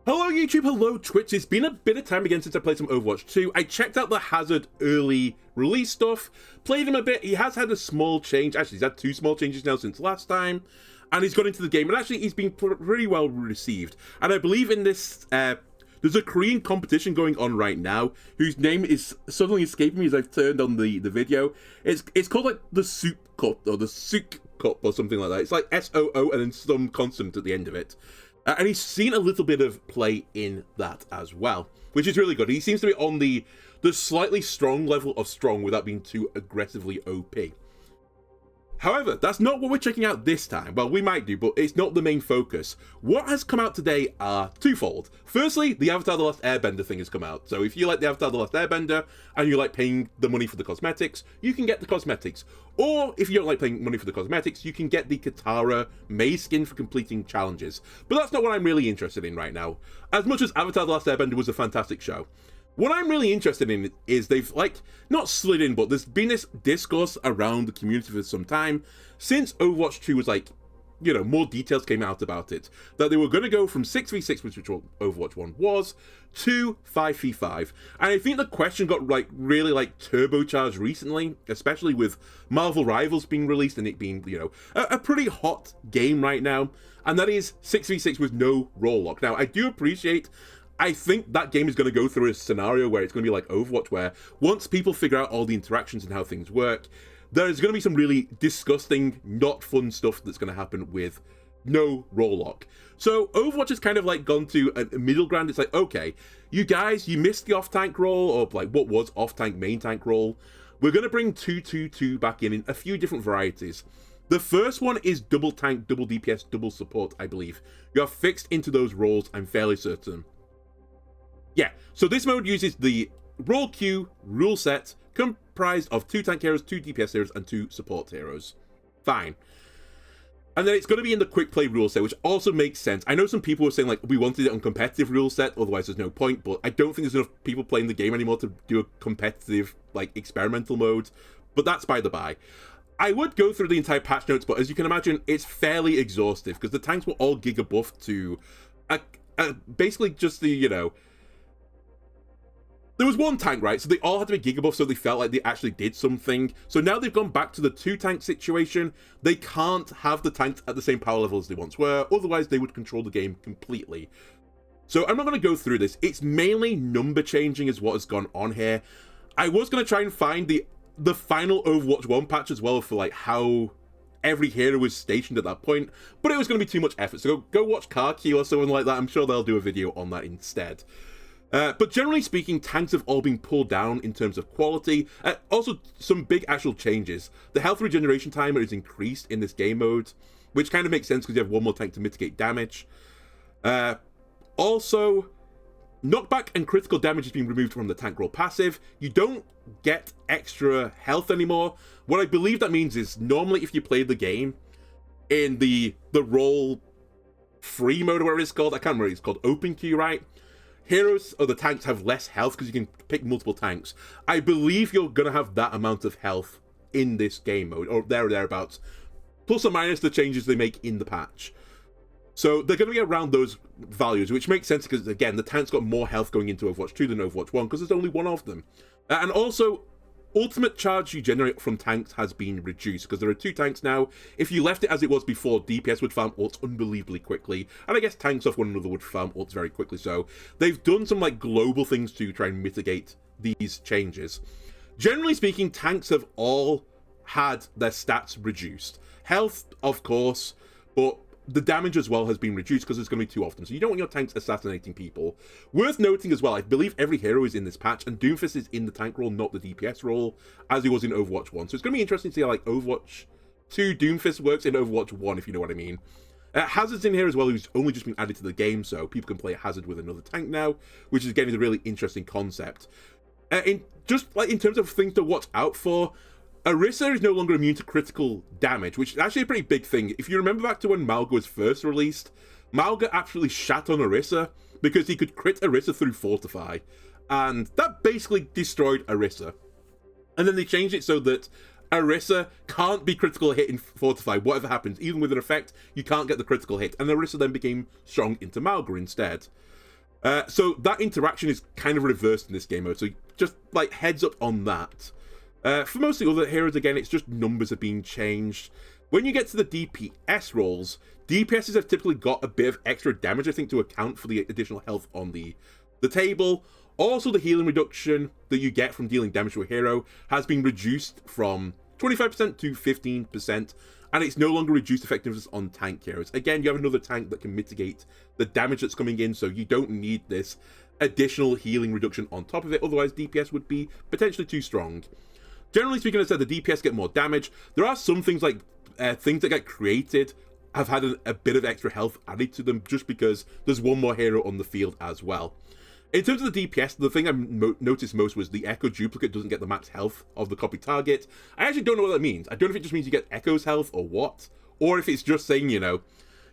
Hello YouTube, hello Twitch. It's been a bit of time again since I played some Overwatch 2. I checked out the Hazard early release stuff, played him a bit. He has had a small change. Actually, he's had two small changes now since last time. And he's got into the game, and actually he's been pretty well received. And I believe in this, there's a Korean competition going on right now, whose name is suddenly escaping me as I've turned on the video. It's called like the Soup Cup, or the Souk Cup, or something like that. It's like S-O-O and then some consonant at the end of it. And he's seen a little bit of play in that as well, which is really good. He seems to be on the slightly strong level of strong without being too aggressively OP. However, that's not what we're checking out this time. Well, we might do, but it's not the main focus. What has come out today are twofold. Firstly, the Avatar The Last Airbender thing has come out. So if you like the Avatar The Last Airbender and you like paying the money for the cosmetics, you can get the cosmetics. Or if you don't like paying money for the cosmetics, you can get the Katara Mei skin for completing challenges. But that's not what I'm really interested in right now. As much as Avatar The Last Airbender was a fantastic show, what I'm really interested in is they've, like, not slid in, but there's been this discourse around the community for some time, since Overwatch 2 was, like, you know, more details came out about it, that they were going to go from 6v6, which what Overwatch 1 was, to 5v5. And I think the question got, like, really, like, turbocharged recently, especially with Marvel Rivals being released and it being, you know, a pretty hot game right now, and that is 6v6 with no role lock. Now, I do appreciate... I think that game is going to go through a scenario where it's going to be like Overwatch, where once people figure out all the interactions and how things work, there's going to be some really disgusting, not fun stuff that's going to happen with no role lock. So Overwatch has kind of like gone to a middle ground. It's like, okay, you guys, you missed the off-tank role, or like what was off-tank, main tank role. We're going to bring 2-2-2 back in a few different varieties. The first one is double tank, double DPS, double support, I believe. You are fixed into those roles, I'm fairly certain. Yeah, so this mode uses the role queue rule set comprised of 2 tank heroes, 2 DPS heroes, and 2 support heroes. Fine. And then it's going to be in the quick play rule set, which also makes sense. I know some people were saying, like, we wanted it on competitive rule set, otherwise there's no point, but I don't think there's enough people playing the game anymore to do a competitive, like, experimental mode, but that's by the by. I would go through the entire patch notes, but as you can imagine, it's fairly exhaustive, because the tanks were all giga buffed to basically just the, you know... There was one tank, right? So they all had to be gigabuff, so they felt like they actually did something. So now they've gone back to the 2-tank situation. They can't have the tanks at the same power level as they once were, otherwise they would control the game completely. So I'm not going to go through this. It's mainly number changing is what has gone on here. I was going to try and find the final Overwatch 1 patch as well for like how every hero was stationed at that point, but it was going to be too much effort. So go watch Karki or someone like that. I'm sure they'll do a video on that instead. But generally speaking, tanks have all been pulled down in terms of quality. Also, some big actual changes. The health regeneration timer is increased in this game mode, which kind of makes sense because you have one more tank to mitigate damage. Also, knockback and critical damage has been removed from the tank role passive. You don't get extra health anymore. What I believe that means is normally if you play the game in the role free mode or whatever it's called, I can't remember, it's called open queue, right? Heroes or the tanks have less health because you can pick multiple tanks. I believe you're going to have that amount of health in this game mode, or there or thereabouts, plus or minus the changes they make in the patch. So they're going to be around those values, which makes sense because, again, the tanks got more health going into Overwatch 2 than Overwatch 1 because there's only one of them. And also, ultimate charge you generate from tanks has been reduced because there are 2 tanks now. If you left it as it was before, DPS would farm ults unbelievably quickly, and I guess tanks off one another would farm ults very quickly. So they've done some like global things to try and mitigate these changes. Generally speaking, tanks have all had their stats reduced. Health, of course, but the damage as well has been reduced because there's going to be too often. So you don't want your tanks assassinating people. Worth noting as well, I believe every hero is in this patch, and Doomfist is in the tank role, not the DPS role, as he was in Overwatch 1. So it's going to be interesting to see how like Overwatch 2 Doomfist works in Overwatch 1, if you know what I mean. Hazard's in here as well, who's only just been added to the game, so people can play Hazard with another tank now, which is again is a really interesting concept. In terms of things to watch out for, Orisa is no longer immune to critical damage, which is actually a pretty big thing. If you remember back to when Malga was first released, Malga actually shat on Orisa because he could crit Orisa through Fortify, and that basically destroyed Orisa. And then they changed it so that Orisa can't be critical hit in Fortify, whatever happens. Even with an effect, you can't get the critical hit, and Orisa then became strong into Malga instead. So that interaction is kind of reversed in this game mode, so just like heads up on that. For most of the other heroes, again, it's just numbers are being changed. When you get to the DPS roles, DPSs have typically got a bit of extra damage, I think, to account for the additional health on the table. Also, the healing reduction that you get from dealing damage to a hero has been reduced from 25% to 15%, and it's no longer reduced effectiveness on tank heroes. Again, you have another tank that can mitigate the damage that's coming in, so you don't need this additional healing reduction on top of it, otherwise DPS would be potentially too strong. Generally speaking, as I said, the DPS get more damage. There are some things like things that get created have had a bit of extra health added to them just because there's one more hero on the field as well. In terms of the DPS, the thing I noticed most was the Echo duplicate doesn't get the max health of the copy target. I actually don't know what that means. I don't know if it just means you get Echo's health or what, or if it's just saying, you know,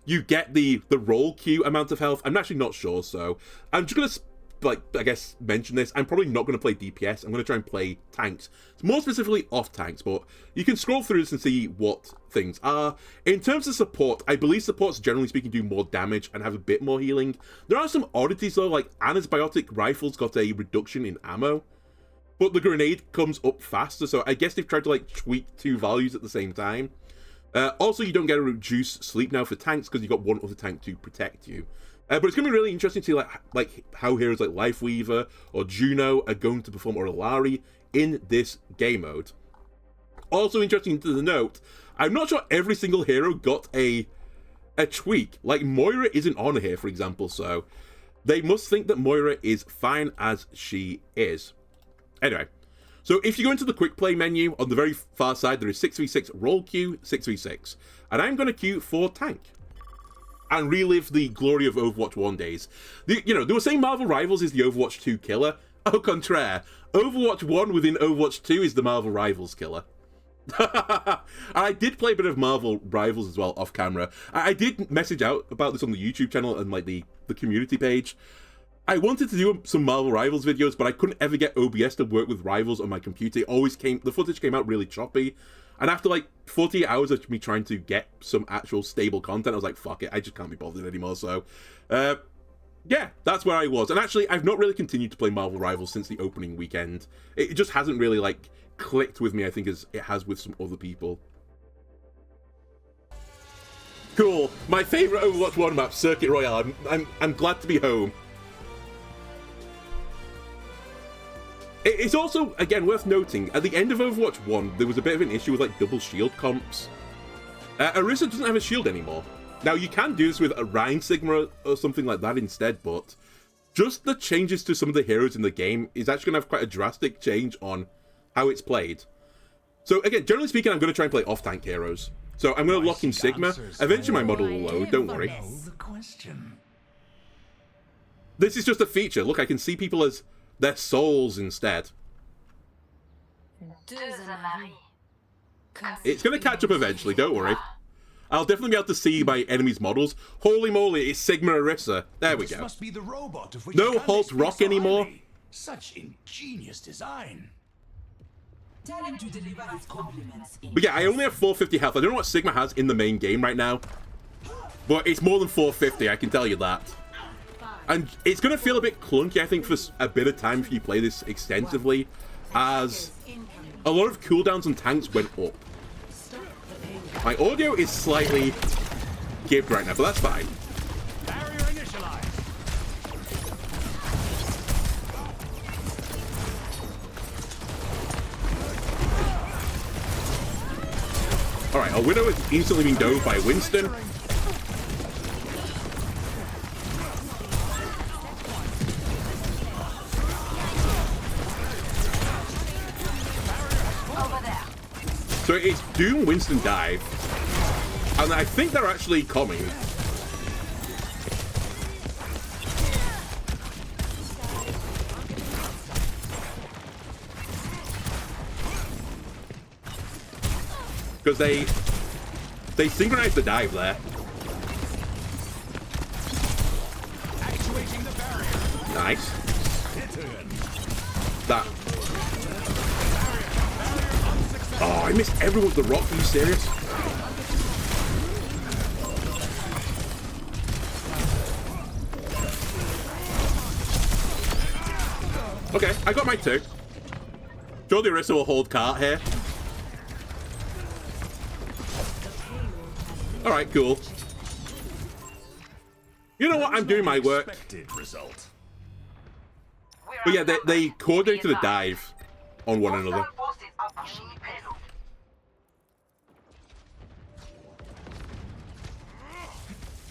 you get the roll queue amount of health. I'm actually not sure, so I'm just going to, like, I guess, mention this. I'm probably not going to play DPS. I'm going to try and play tanks, more specifically off tanks, but you can scroll through this and see what things are. In terms of support, I believe supports, generally speaking, do more damage and have a bit more healing. There are some oddities, though, like Anna's biotic rifles got a reduction in ammo, but the grenade comes up faster, so I guess they've tried to, like, tweak two values at the same time. Also, you don't get a reduced sleep now for tanks because you've got one other tank to protect you. But it's going to be really interesting to see like how heroes like Lifeweaver or Juno are going to perform, or Alari, in this game mode. Also interesting to note, I'm not sure every single hero got a tweak. Like Moira isn't on here, for example, so they must think that Moira is fine as she is. Anyway, so if you go into the quick play menu, on the very far side there is 6v6 roll queue, 6v6. And I'm going to queue for tank and relive the glory of Overwatch 1 days. You know, they were saying Marvel Rivals is the Overwatch 2 killer. Au contraire, Overwatch 1 within Overwatch 2 is the Marvel Rivals killer. I did play a bit of Marvel Rivals as well off camera. I did message out about this on the YouTube channel and like the community page. I wanted to do some Marvel Rivals videos, but I couldn't ever get OBS to work with Rivals on my computer. It always the footage came out really choppy. And after like 48 hours of me trying to get some actual stable content, I was like, fuck it, I just can't be bothered anymore. So, yeah, that's where I was. And actually, I've not really continued to play Marvel Rivals since the opening weekend. It just hasn't really like clicked with me, I think, as it has with some other people. Cool. My favorite Overwatch 1 map, Circuit Royale. I'm glad to be home. It's also, again, worth noting, at the end of Overwatch 1, there was a bit of an issue with, like, double shield comps. Orisa doesn't have a shield anymore. Now, you can do this with a Rhine Sigma or something like that instead, but just the changes to some of the heroes in the game is actually going to have quite a drastic change on how it's played. So, again, generally speaking, I'm going to try and play off-tank heroes. So, I'm going to lock in Sigma. Eventually, my model will load, don't worry. This is just a feature. Look, I can see people as their souls instead. It's going to catch up eventually, don't worry. I'll definitely be able to see my enemies' models. Holy moly, it's Sigma Orisa. There we go. No Halt Rock anymore. Such ingenious design. But yeah, I only have 450 health. I don't know what Sigma has in the main game right now, but it's more than 450, I can tell you that. And it's going to feel a bit clunky, I think, for a bit of time if you play this extensively, as a lot of cooldowns on tanks went up. My audio is slightly gibbed right now, but that's fine. Barrier initialized. Alright, our Widow is instantly being dove by Winston. So it's Doom, Winston, dive. And I think they're actually coming. Because they synchronized the dive there. Nice. That. Oh, I missed everyone with the rock. Are you serious? Okay, I got my 2. Sure, the Orisa will hold cart here. Alright, cool. You know what? I'm doing my work. Result. But yeah, they coordinated a dive on one another.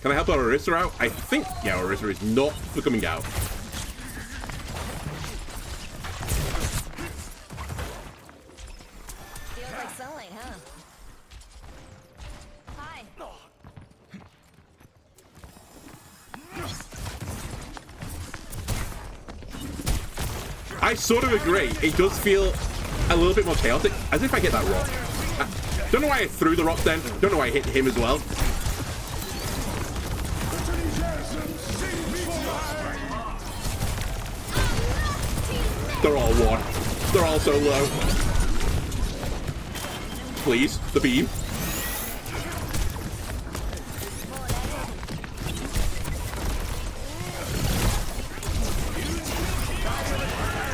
Can I help our Orisa out? I think, yeah, Orisa is not for coming out. Feels like sunlight, huh? Hi. I sort of agree. It does feel a little bit more chaotic, as if I hit that rock. Don't know why I threw the rock then. Don't know why I hit him as well. They're all one. They're all so low. Please, the beam.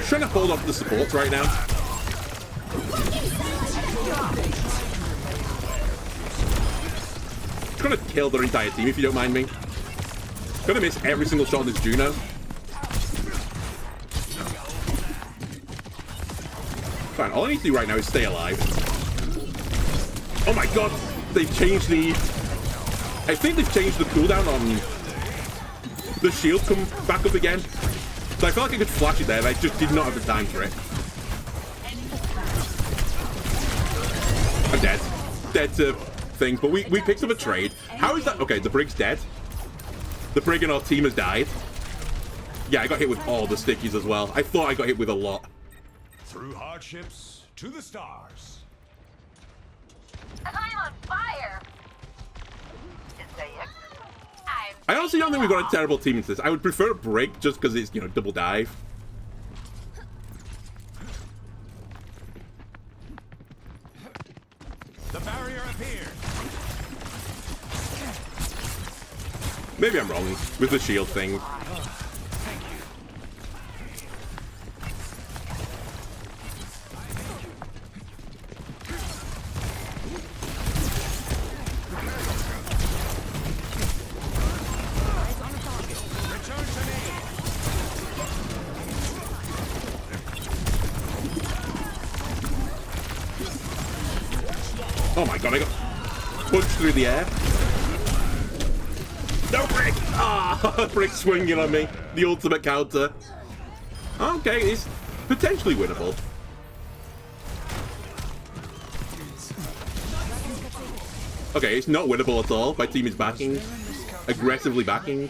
Trying to hold off the supports right now. Just gonna kill their entire team if you don't mind me. Gonna miss every single shot on this Juno. Fine, all I need to do right now is stay alive. Oh my god, they've changed the... I think they've changed the cooldown on the shield come back up again. So I felt like I could flash it there, and I just did not have the time for it. I'm dead. Dead to things, but we picked up a trade. How is that? Okay, the Brig's dead. The Brig in our team has died. Yeah, I got hit with all the stickies as well. I thought I got hit with a lot. Through hardships to the stars. I'm on fire. I honestly don't think we've got a terrible team into this. I would prefer a Brig just because it's, you know, double dive. The barrier appeared. Maybe I'm wrong with the shield thing. Oh my god, I got punched through the air. No, Brick! Ah, Brick swinging on me. The ultimate counter. Okay, it's potentially winnable. Okay, it's not winnable at all. My team is backing. Aggressively backing.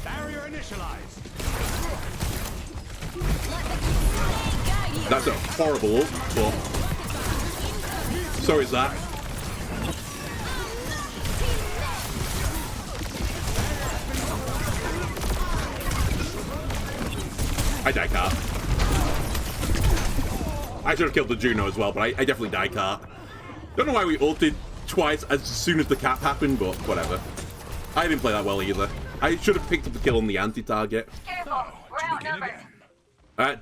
Barrier initialized. That's a horrible ult, but so is that. I die cart. I should have killed the Juno as well, but I definitely die cart. Don't know why we ulted twice as soon as the cap happened, but whatever. I didn't play that well either. I should have picked up the kill on the anti-target. Careful, we're outnumbered.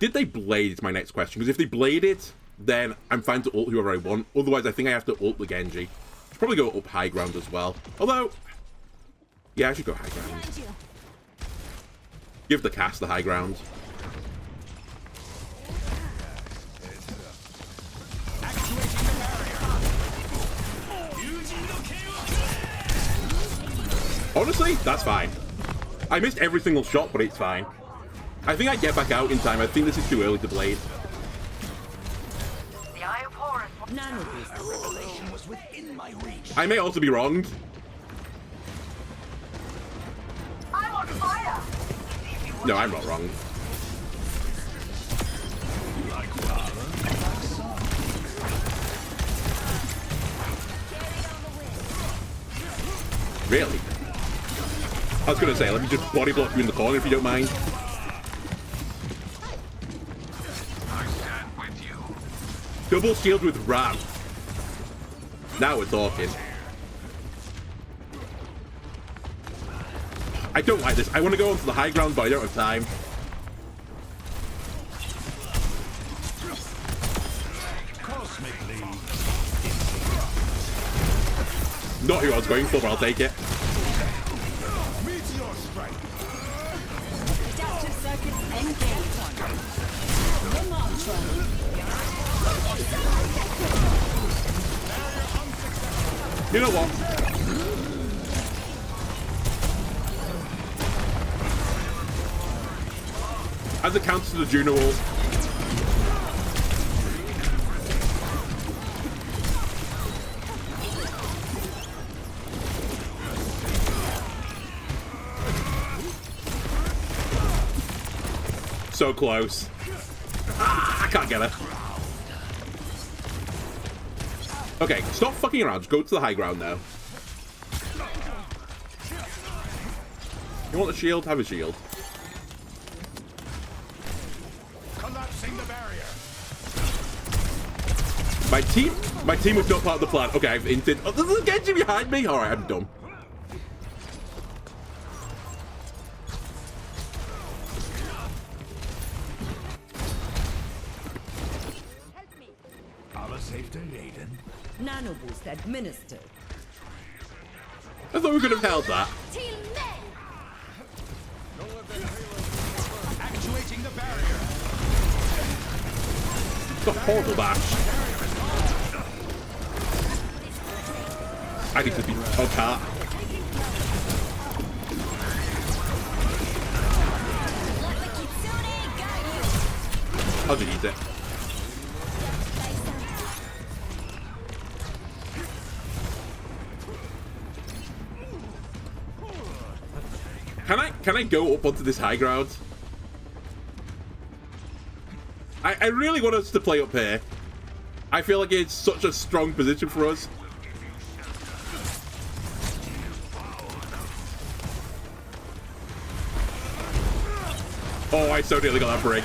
Did they blade is my next question, because if they blade it, then I'm fine to ult whoever I want. Otherwise, I think I have to ult the Genji. Should probably go up high ground as well. Although, yeah, I should go high ground. Give the cast the high ground. Honestly, that's fine. I missed every single shot, but it's fine. I think I get back out in time. I think this is too early to blade. The Eye of Horus. A revelation was within my reach. I may also be wrong. I'm on fire. No, I'm not wrong. Like father, like son. Really? I was going to say, let me just body block you in the corner if you don't mind. I stand with you. Double shield with Ram. Now we're talking. I don't like this. I want to go onto the high ground, but I don't have time. Not who I was going for, but I'll take it. Adaptive circuits engaged. You know what? As a counter to the Juno ult. So close. Ah, I can't get her. Okay, stop fucking around. Just go to the high ground now. You want a shield? Have a shield. Collapsing the barrier. My team was not part of the plan. Okay, I've inted. Oh, there's a Genji behind me. All right, I'm dumb. Safety laden. Nano boost administered. I thought we could have held that. Actuating the barrier. It's a horrible bash. I need to be. Oh, cat. I'll just eat it. Can I go up onto this high ground? I really want us to play up here. I feel like it's such a strong position for us. Oh, I so nearly got that break.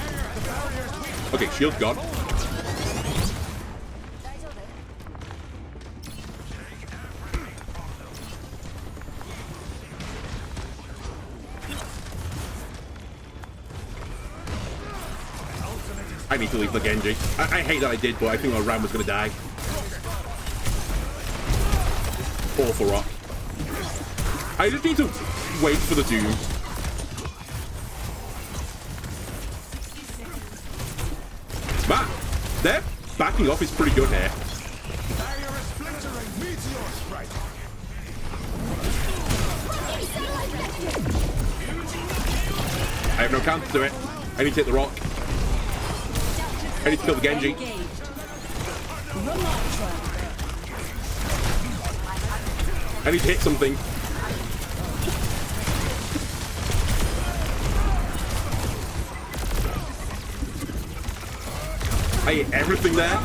Okay, shield's gone. I need to leave the Genji. I hate that I did, but I think our Ram was going to die. Awful rock. I just need to wait for the Doom. But their backing off is pretty good here. I have no counter to it. I need to hit the rock. I need to kill the Genji. I need to hit something. I hit everything there.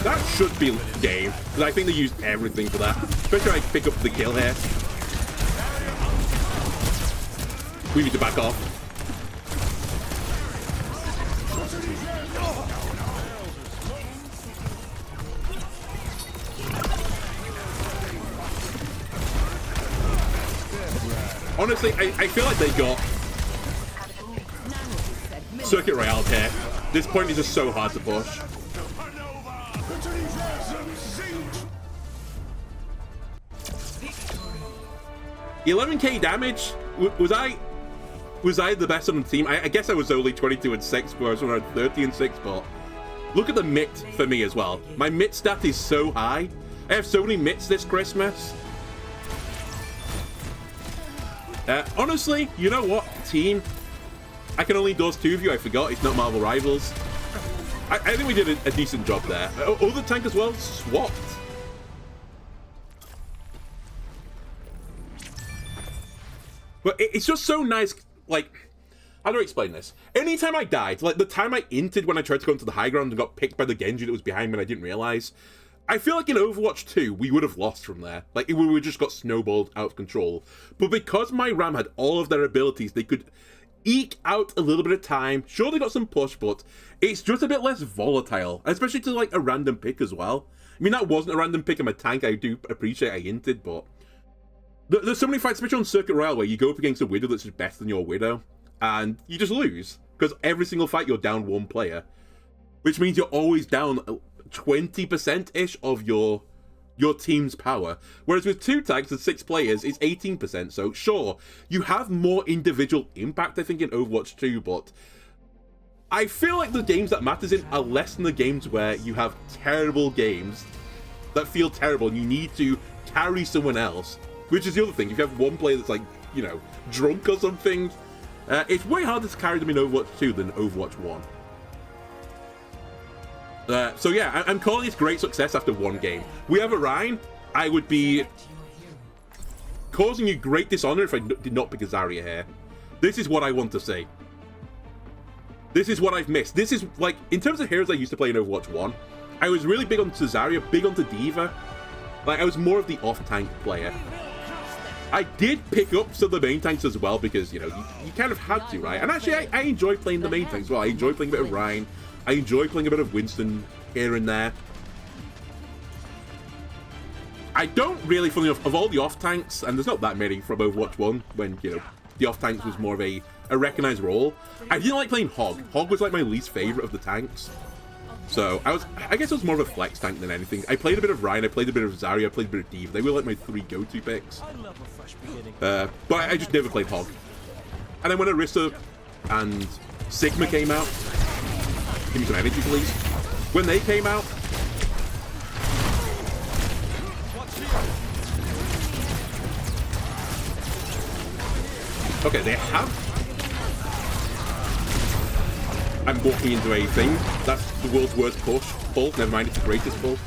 That should be game, because I think they used everything for that. Especially if I pick up the kill here. We need to back off. Honestly, I feel like they got Circuit Royale here. This point is just so hard to push. 11k damage? Was I the best on the team? I guess I was only 22 and 6, whereas when I was 30 and 6, but look at the MIT for me as well. My MIT stat is so high. I have so many MITs this Christmas. Honestly, you know what, team? I can only endorse 2 of you. I forgot it's not Marvel Rivals. I think we did a decent job there. Other tank as well, swapped. But it's just so nice, like, how do I explain this? Anytime I died, like the time I inted when I tried to go into the high ground and got picked by the Genji that was behind me and I didn't realize, I feel like in Overwatch 2, we would have lost from there. Like, we would just got snowballed out of control. But because my Ram had all of their abilities, they could eke out a little bit of time. Sure, they got some push, but it's just a bit less volatile. Especially to, like, a random pick as well. I mean, that wasn't a random pick in my tank. I do appreciate I hinted, but There's so many fights, especially on Circuit Royale, where you go up against a Widow that's just better than your Widow, and you just lose. Because every single fight, you're down one player. Which means you're always down 20%-ish of your team's power. Whereas with 2 tanks and 6 players, it's 18%. So sure, you have more individual impact, I think, in Overwatch 2, but I feel like the games that matters in are less than the games where you have terrible games that feel terrible and you need to carry someone else. Which is the other thing. If you have one player that's like, you know, drunk or something, it's way harder to carry them in Overwatch 2 than Overwatch 1. So yeah, I'm calling this great success after 1 game. We have a Rhine. I would be causing you great dishonor if I did not pick a Zarya here. This is what I want to see. This is what I've missed. This is, like, in terms of heroes I used to play in Overwatch 1, I was really big onto Zarya, big onto D.Va. Like, I was more of the off-tank player. I did pick up some of the main tanks as well because, you know, you kind of had to, right? And actually, I enjoy playing the main tanks as well. I enjoy playing a bit of Rhine. I enjoy playing a bit of Winston here and there. I don't really, funny enough, of all the off-tanks, and there's not that many from Overwatch 1, when, you know, the off-tanks was more of a recognized role. I didn't like playing Hog. Hog was like my least favorite of the tanks. So, I guess I was more of a flex tank than anything. I played a bit of Rhine, I played a bit of Zarya, I played a bit of D.Va. They were like my 3 go-to picks. But I just never played Hog. And then when Orisa and Sigma came out, give me some energy, please. When they came out, okay, they have. I'm walking into a thing. That's the world's worst pull. Never mind, it's the greatest pull.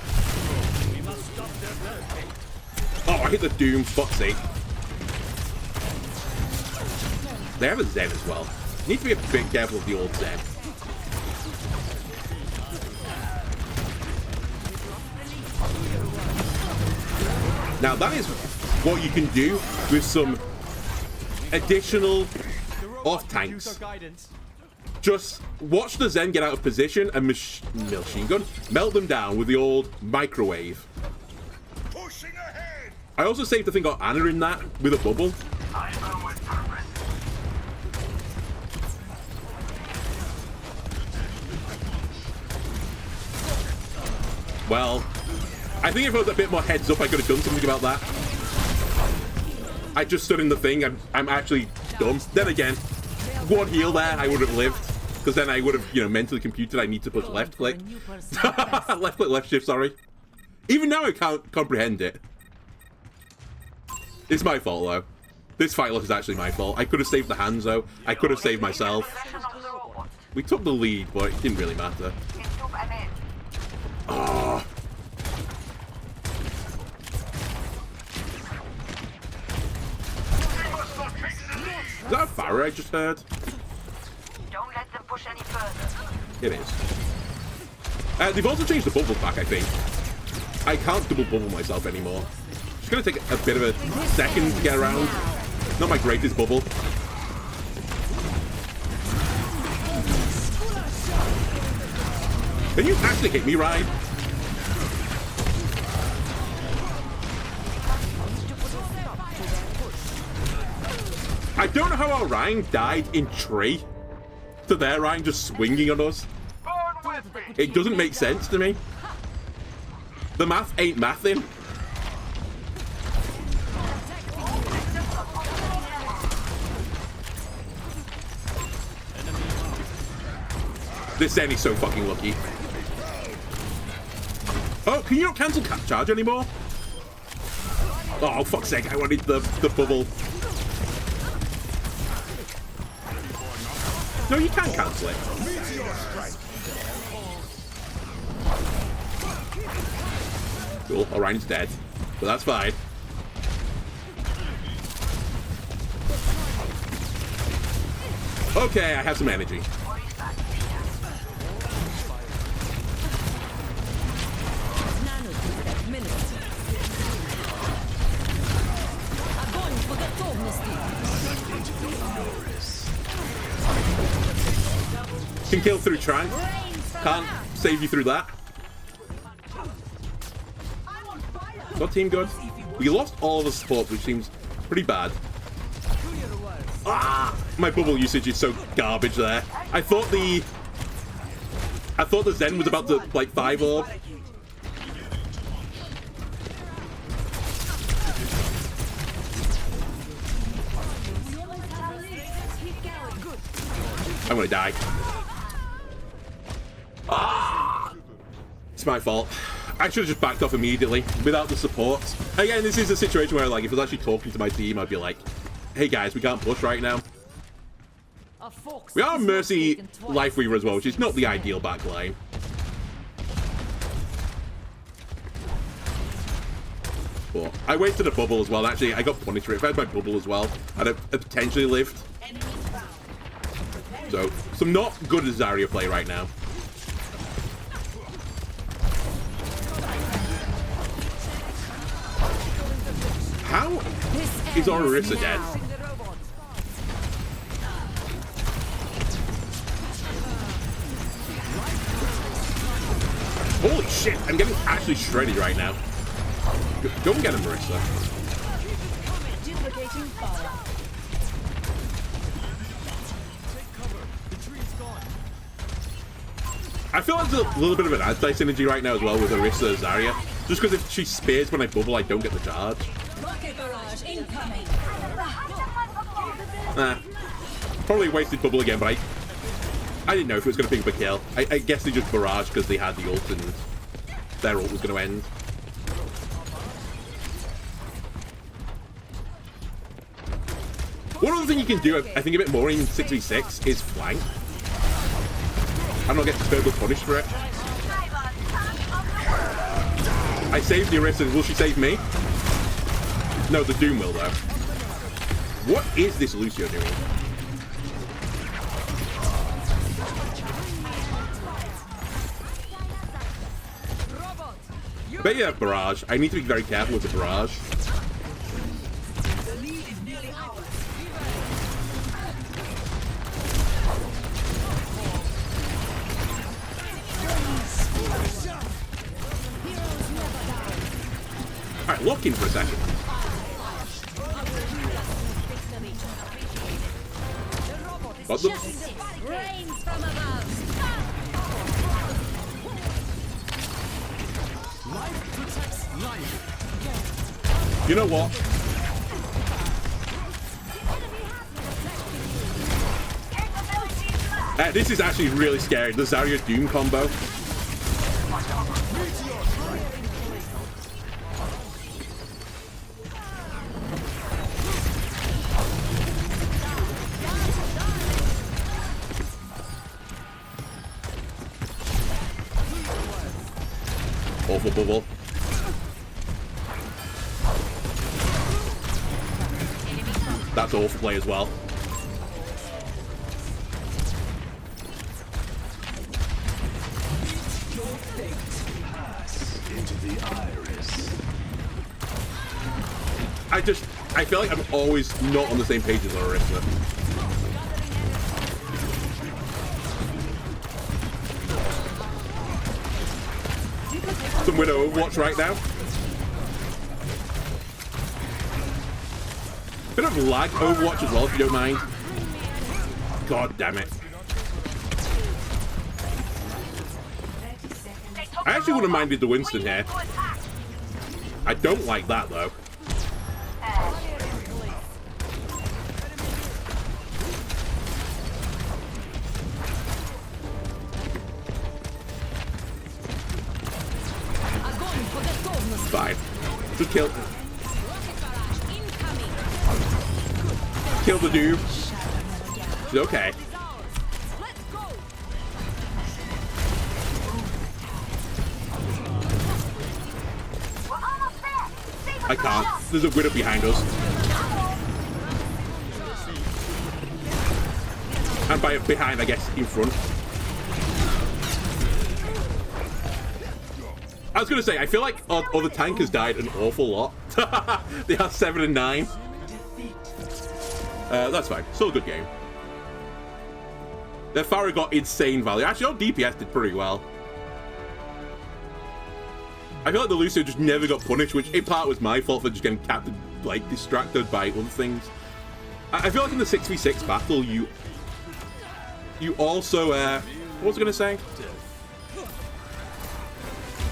Oh, I hit the Doom. Fuck's sake. They have a Zen as well. You need to be a bit careful of the old Zen. Now, that is what you can do with some additional off-tanks. Just watch the Zen get out of position and machine gun melt them down with the old microwave. Pushing ahead. I also saved the thing got Anna in that with a bubble. Well, I think if I was a bit more heads up, I could have done something about that. I just stood in the thing. I'm actually dumb. Then again, 1 heal there, I would have lived. Because then I would have, you know, mentally computed I need to push left click. Left click, left shift, sorry. Even now I can't comprehend it. It's my fault, though. This fight loss is actually my fault. I could have saved the Hanzo. I could have saved myself. We took the lead, but it didn't really matter. Oh. Is that a Farah I just heard? Don't let them push any further. It is. They've also changed the bubble pack, I think. I can't double bubble myself anymore. It's going to take a bit of a second to get around. Not my greatest bubble. Can you actually hit me, Ryan? I don't know how our Ryan died in tree to their Ryan just swinging on us. It doesn't make sense to me. The math ain't mathing. This Zen is so fucking lucky. Oh, can you not cancel charge anymore? Oh, fuck's sake, I wanted the bubble. No, you can't cancel it. Cool, Orion's dead. But that's fine. Okay, I have some energy. Can kill through Trank. Can't save you through that. Got team good. We lost all of the support, which seems pretty bad. Ah! My bubble usage is so garbage there. I thought the Zen was about to, like, 5 orb. I'm gonna die. Ah! It's my fault. I should have just backed off immediately without the support. Again, this is a situation where, like, if I was actually talking to my team, I'd be like, hey guys, we can't push right now. We are Mercy Life Weaver as well, which is not the ideal backline. But I wasted a bubble as well. Actually, I got punished for it. If I had my bubble as well, I'd have potentially lived. So, some not good Zarya play right now. How is Orisa dead? Holy shit, I'm getting actually shredded right now. Go and get him, Marissa. I feel like there's a little bit of an anti-synergy right now as well with Orisa and Zarya. Just because if she spares when I bubble, I don't get the charge. Probably wasted bubble again, but I didn't know if it was going to pick up a kill. I guess they just barraged because they had the ult and their ult was going to end. One other thing you can do, I think, a bit more in 6v6 is flank. I'm not getting turbo punished for it. I saved the Orisa. Will she save me? No, the Doom will, though. What is this Lucio doing? I bet you have barrage. I need to be very careful with the barrage. Alright, lock in for a second. Got them. You know what? This is actually really scary. The Zarya Doom combo. Awful bubble. That's awful play as well. I feel like I'm always not on the same page as Orisa. Some Widow Overwatch right now. Bit of lag Overwatch as well, if you don't mind. God damn it. I actually wouldn't have minded the Winston here. I don't like that, though. Fine. Just kill the dude. She's okay. I can't. There's a Widow behind us. And by behind, I guess, in front. I was going to say, I feel like other tankers died an awful lot. They are 7 and 9. That's fine. Still a good game. Their Pharah got insane value. Actually, our DPS did pretty well. I feel like the Lucio just never got punished, which in part was my fault for just getting capped like distracted by other things. I feel like in the 6v6 battle, you also what was I gonna say?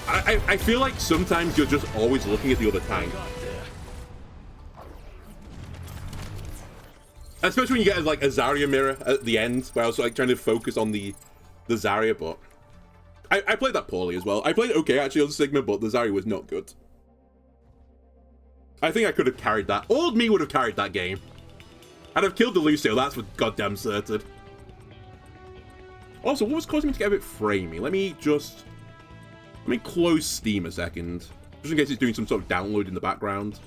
I feel like sometimes you're just always looking at the other tank. Especially when you get like a Zarya mirror at the end, where I was like trying to focus on the Zarya, but I played that poorly as well. I played okay actually on Sigma, but the Zarya was not good. I think I could have carried that. Old me would have carried that game. I'd have killed the Lucio, that's for goddamn certain. Also, what was causing me to get a bit framey? Let me close Steam a second. Just in case it's doing some sort of download in the background.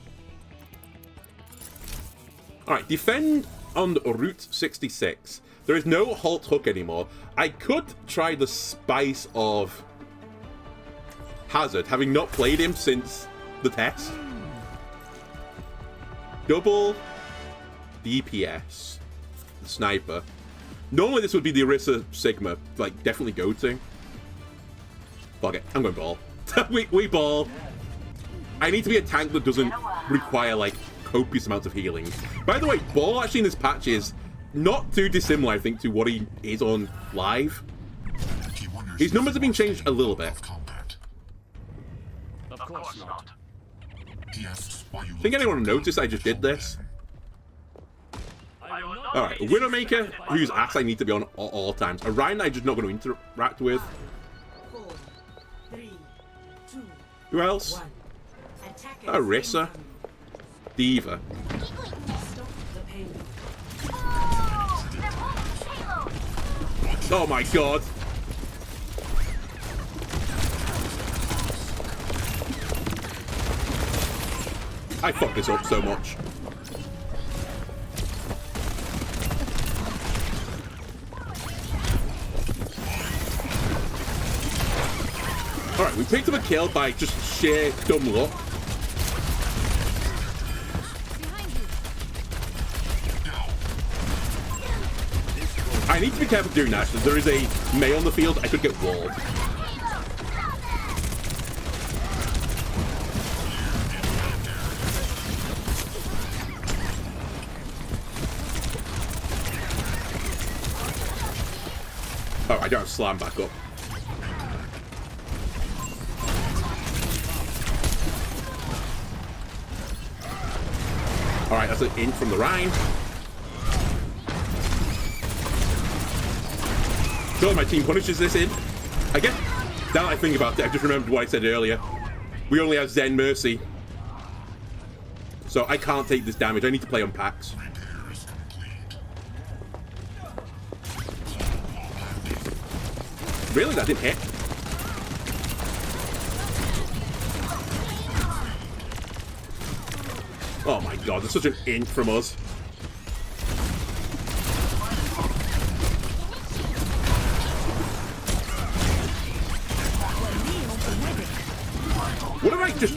Alright, defend on Route 66. There is no halt hook anymore. I could try the spice of Hazard, having not played him since the test. Double DPS. Sniper. Normally this would be the Orisa Sigma, like, definitely go-to. Fuck it, I'm going ball. we ball. I need to be a tank that doesn't require, like, copious amounts of healing. By the way, ball actually in this patch is not too dissimilar, I think, to what he is on live. His numbers have been changed a little bit. Of course not. Think anyone noticed I just did this? Alright, a Widowmaker whose ass I need to be on at all times. A Ryan I'm just not going to interact with. 4, 3, 2, Who else? 1. Orisa. Diva. Stop the pain. Oh my god. I fucked this up so much. Alright, we picked up a kill by just sheer dumb luck. I need to be careful doing that, because there is a Mei on the field, I could get walled. Oh, I don't have slam back up. Alright, that's an int from the Rhine. Sure, my team punishes this in. I guess, now that I think about it, I just remembered what I said earlier. We only have Zen Mercy. So I can't take this damage. I need to play on packs. Really? That didn't hit? Oh my god, there's such an int from us. What if I just...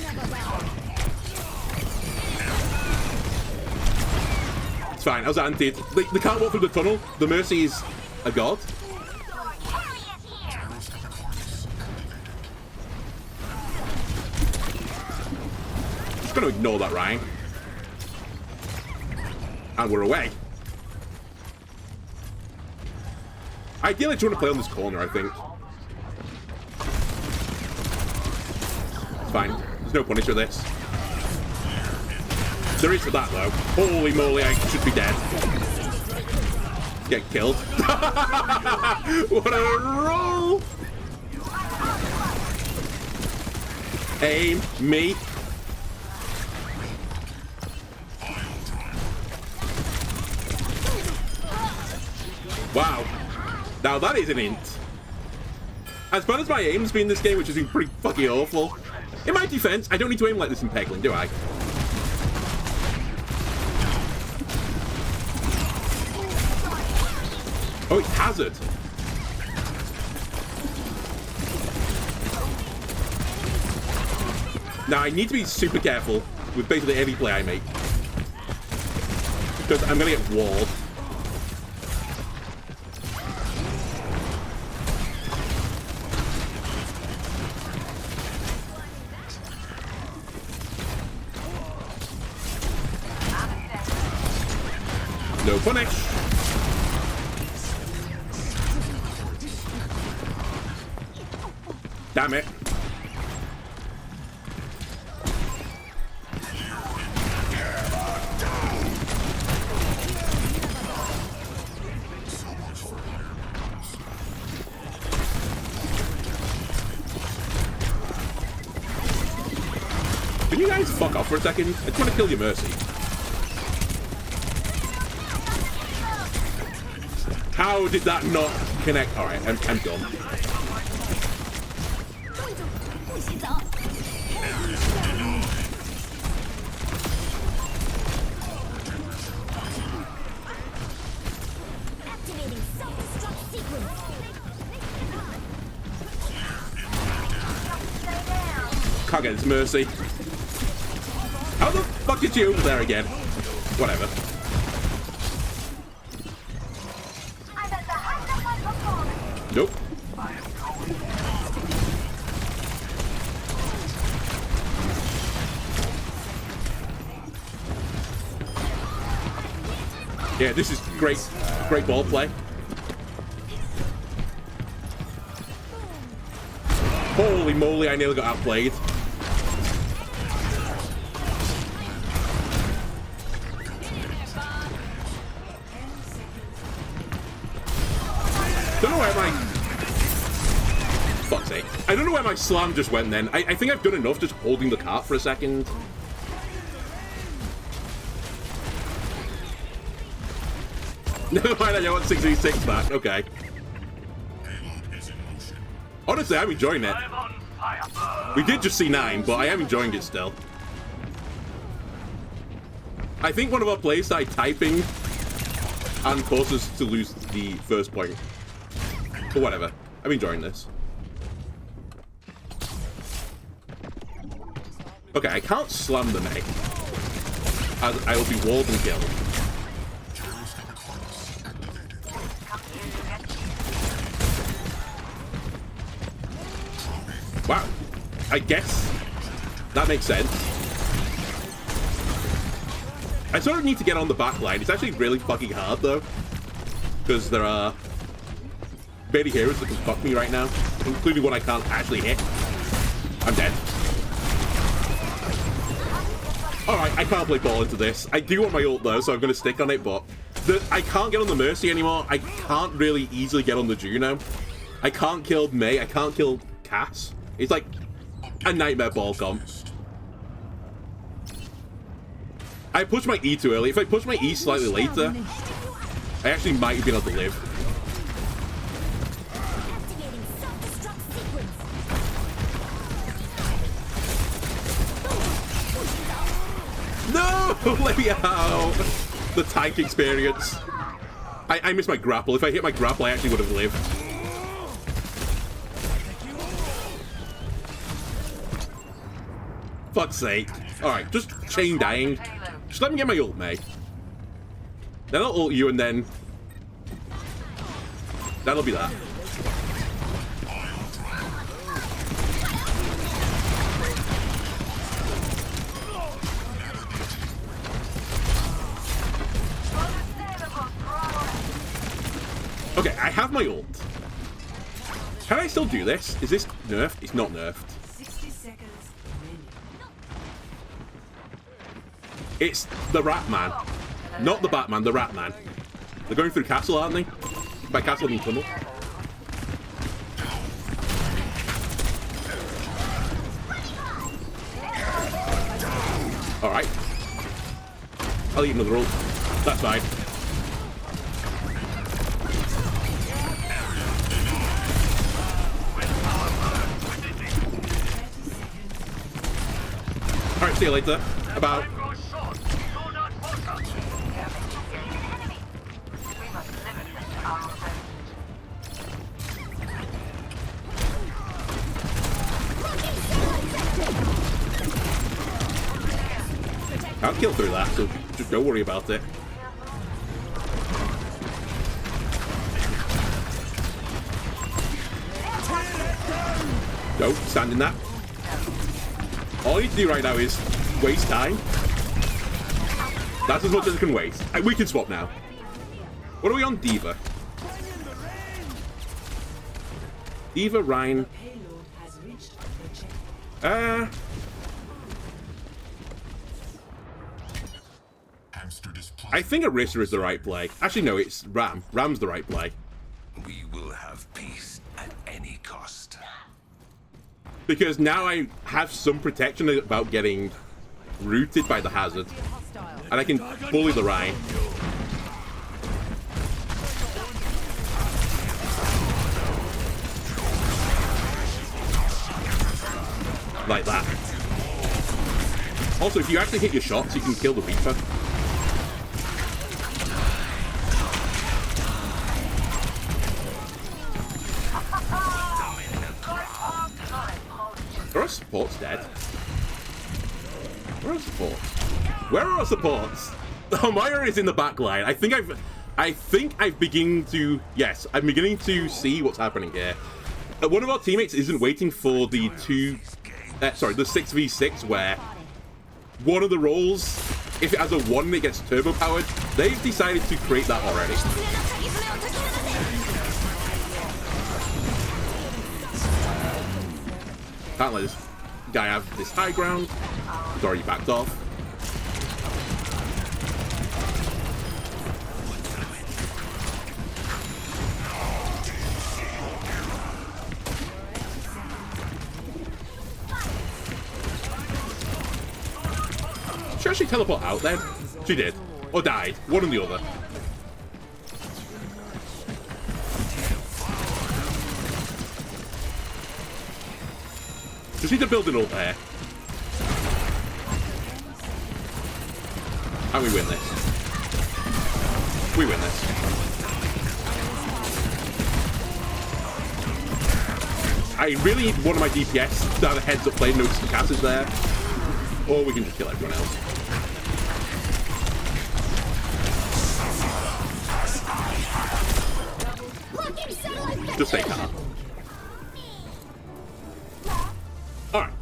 It's fine, I was anti. They can't walk through the tunnel. The Mercy is a god. Just gonna ignore that Ryan. And we're away. Ideally, I just want to play on this corner, I think. It's fine. There's no punish for this. There is for that, though. Holy moly, I should be dead. Get killed. What a roll! Aim me. Wow. Now that is an int. As bad as my aim's been in this game, which has been pretty fucking awful, in my defense, I don't need to aim like this in Peglin, do I? Oh, it's Hazard. Now, I need to be super careful with basically every play I make, because I'm going to get walled. No punish. Damn it. Can you guys fuck off for a second? I just want to kill your Mercy. How did that not connect? Alright, I'm done. Can't get his Mercy. How the fuck did you over there again? Whatever. Nope. Yeah, this is great ball play. Holy moly, I nearly got outplayed. Don't know where my... Fuck's sake. I don't know where my slam just went then. I think I've done enough just holding the cart for a second. Never mind, I want 6v6 back. Okay. Honestly, I'm enjoying it. We did just see 9, but I am enjoying it still. I think one of our players started typing and caused us to lose the first point. But whatever. I'm enjoying this. Okay, I can't slam the May, as I will be walled and killed. Wow. I guess that makes sense. I sort of need to get on the back line. It's actually really fucking hard, though. Because there are baby heroes that can fuck me right now, including one I can't actually hit. I'm dead. Alright, I can't play ball into this. I do want my ult, though, so I'm going to stick on it, but I can't get on the Mercy anymore. I can't really easily get on the Juno. I can't kill May. I can't kill Cass. It's like a nightmare ball comp. I pushed my E too early. If I push my E slightly later, I actually might have been able to live. No! Let me out! The tank experience. I missed my grapple. If I hit my grapple, I actually would have lived. Fuck's sake. Alright, just chain dying. Just let me get my ult, mate. Then I'll ult you and then... That'll be that. Okay, I have my ult. Can I still do this? Is this nerfed? It's not nerfed. 60 seconds. It's the Rat Man. Not the Batman, the Rat Man. They're going through castle, aren't they? By castle and tunnel. Alright. I'll eat another ult. That's fine. Alright, see you later. About. I'll kill through that, so just don't worry about it. Don't stand in that. All I need to do right now is waste time. That's as much as I can waste. We can swap now. What are we on Diva? Diva, Rhine. Payload has reached the checkpoint. I think Orisa is the right play. Actually, no, it's Ram. Ram's the right play. We will have peace at any cost. Because now I have some protection about getting rooted by the hazard. And I can bully the Rhine. Like that. Also, if you actually hit your shots, you can kill the Reaper. Are our supports dead? Where are our supports? Where are our supports? Oh, Maya is in the back line. I think I've beginning to... Yes, I'm beginning to see what's happening here. One of our teammates isn't waiting for the the 6v6 where one of the roles, if it has a 1 it gets turbo powered. They've decided to create that already. Can't let this guy have this high ground. He's already backed off. Should I actually teleport out then? She did. Or died. One or the other. Just need to build an ult there. And we win this. We win this. I really need one of my DPS to have a heads up play, notice the cast is there. Or we can just kill everyone else. Just stay calm. Alright.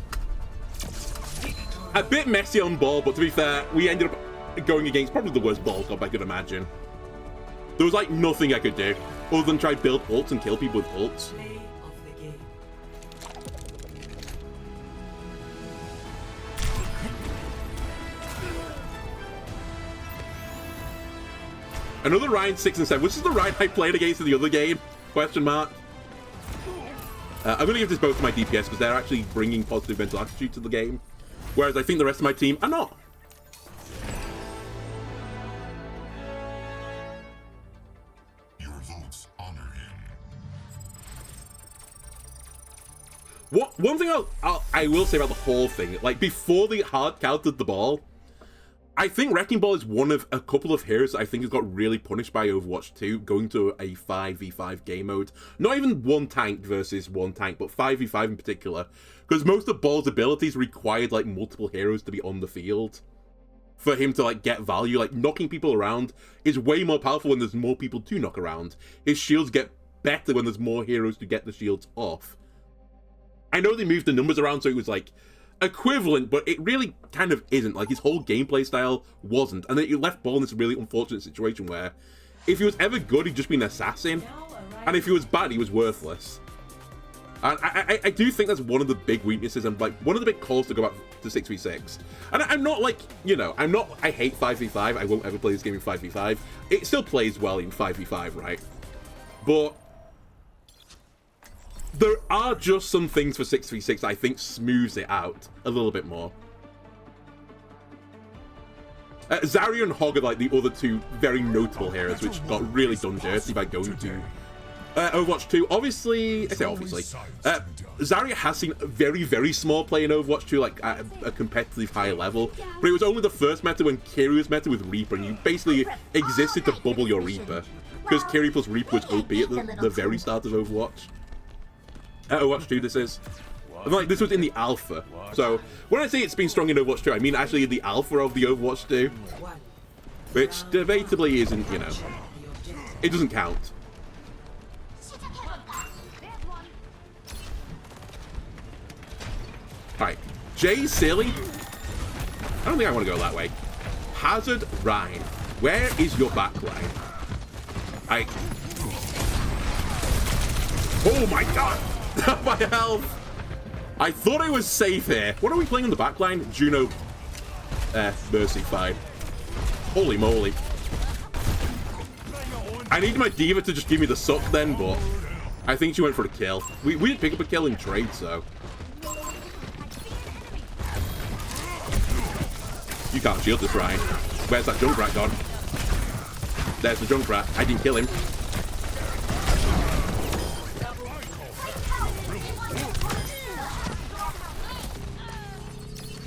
A bit messy on ball, but to be fair, we ended up going against probably the worst ball comp I could imagine. There was like nothing I could do other than try build ults and kill people with ults. Play of the game. Another Ryan 6 and 7. Which is the Ryan I played against in the other game? Question mark. I'm going to give this both to my DPS because they're actually bringing positive mental attitude to the game. Whereas I think the rest of my team are not. Your votes honor him. One thing I will say about the whole thing, like before they hard countered the ball, I think Wrecking Ball is one of a couple of heroes that I think has got really punished by Overwatch 2, going to a 5v5 game mode. Not even one tank versus one tank, but 5v5 in particular. Because most of Ball's abilities required like multiple heroes to be on the field for him to like get value. Like knocking people around is way more powerful when there's more people to knock around. His shields get better when there's more heroes to get the shields off. I know they moved the numbers around so it was like equivalent, but it really kind of isn't. Like his whole gameplay style wasn't, and then it left Ball in this really unfortunate situation where if he was ever good, he'd just be an assassin, and if he was bad, he was worthless. And I do think that's one of the big weaknesses and like one of the big calls to go back to 6v6. And I'm not like, you know, I hate 5v5. I won't ever play this game in 5v5. It still plays well in 5v5, right? But there are just some things for 6v6 I think smooths it out a little bit more. Zarya and Hog are like the other two very notable heroes which got really done dirty by going to Overwatch 2. Obviously, I say obviously, Zarya has seen very, very small play in Overwatch 2, like at a competitive high level, but it was only the first meta when Kiri was meta with Reaper, and you basically existed to bubble your Reaper, because Kiri plus Reaper was OP at the very start of Overwatch. Overwatch 2 this is. And like this was in the alpha. So when I say it's been strong in Overwatch 2, I mean actually the alpha of the Overwatch 2. Which debatably isn't, you know, it doesn't count. Alright, Jay Silly. I don't think I want to go that way. Hazard Rhine. Where is your backline? Oh my god! My health! I thought I was safe here. What are we playing in the backline? Juno. Mercy, fine. Holy moly. I need my diva to just give me the suck then, but I think she went for the kill. We did pick up a kill in trade, so. You can't shield this, Ryan. Where's that Junkrat gone? There's the Junkrat. I didn't kill him.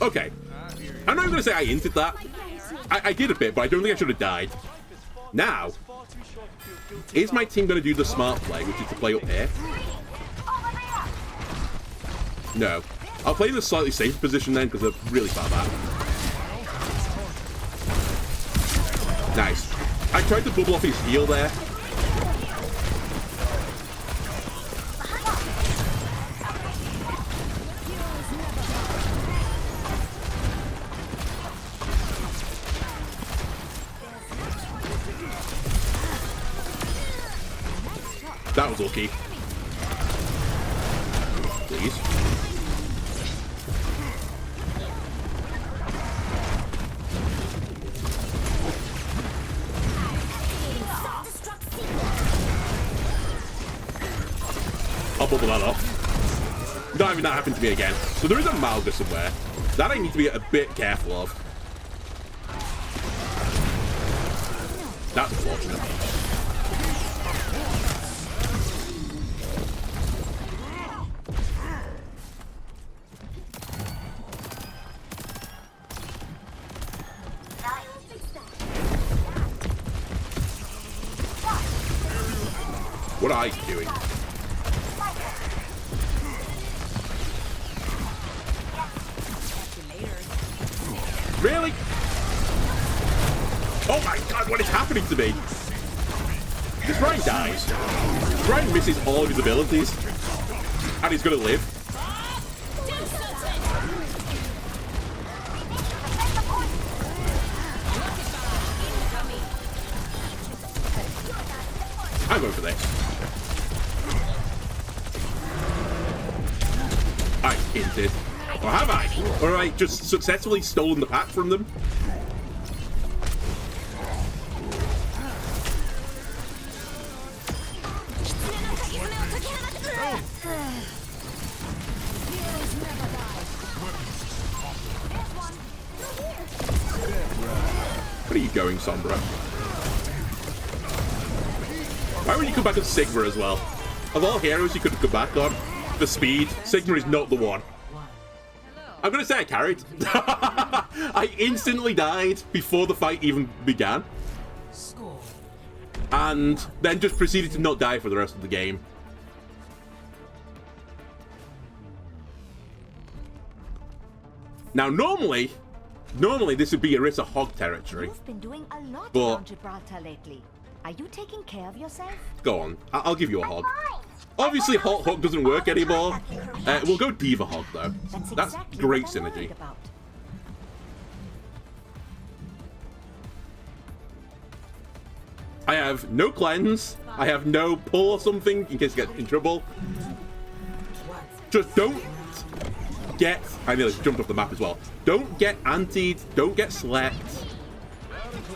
Okay. I'm not even going to say I hinted that. I did a bit, but I don't think I should have died. Now, is my team going to do the smart play, which is to play up here? No. I'll play in a slightly safer position then, because they're really far back. Nice. I tried to bubble off his heal there. That was lucky. Please. I'll bubble that off. Not having that happen to me again. So there is a Malga somewhere. That I need to be a bit careful of. That's unfortunate. What are you doing? Really? Oh my god, what is happening to me? This Ryan dies. Ryan misses all of his abilities. And he's gonna live. I'm going for this. I hinted. Or have I? Or have I just successfully stolen the pack from them? Where are you going, Sombra? Why would you come back on Sigma as well? Of all heroes you could have come back on, the speed, Sigma is not the one. I'm gonna say I carried. I instantly died before the fight even began. And then just proceeded to not die for the rest of the game. Now normally this would be Orisa Hog territory. You've been doing a lot But around Gibraltar lately. Are you taking care of yourself? go on, I'll give you a hog. Obviously, Hot Hog doesn't work anymore. We'll go Diva Hog, though. That's exactly great what I'm synergy. worried about. I have no cleanse. I have no pull or something in case I get in trouble. Just don't get... I nearly jumped off the map as well. Don't get antied. Don't get slept.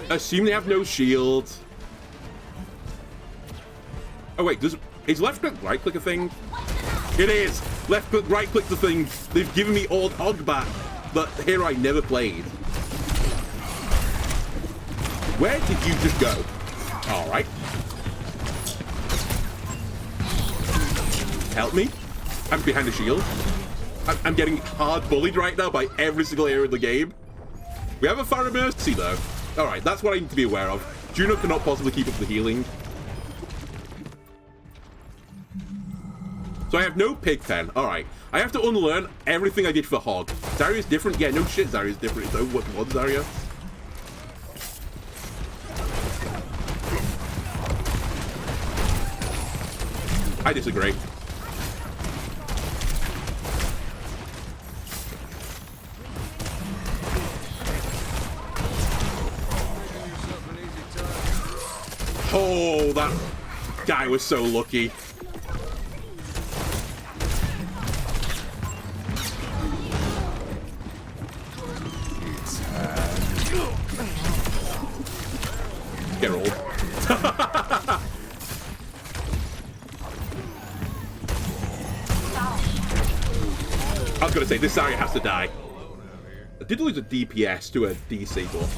Assume they have no shield. Oh, wait. Is left click, right click a thing? It is! Left click, right click the thing. They've given me old Hog back. The hero I never played. Where did you just go? Alright. Help me. I'm behind a shield. I'm getting hard bullied right now by every single hero in the game. We have a Fire of Mercy though. Alright, that's what I need to be aware of. Juno cannot possibly keep up the healing. So I have no Pigpen. Alright. I have to unlearn everything I did for Hog. Zarya's different? Yeah, no shit, Zarya's different. It's what was Zarya? I disagree. Oh, that guy was so lucky. Get rolled. I was gonna say, this Zarya has to die. I did lose a DPS to a DC, but...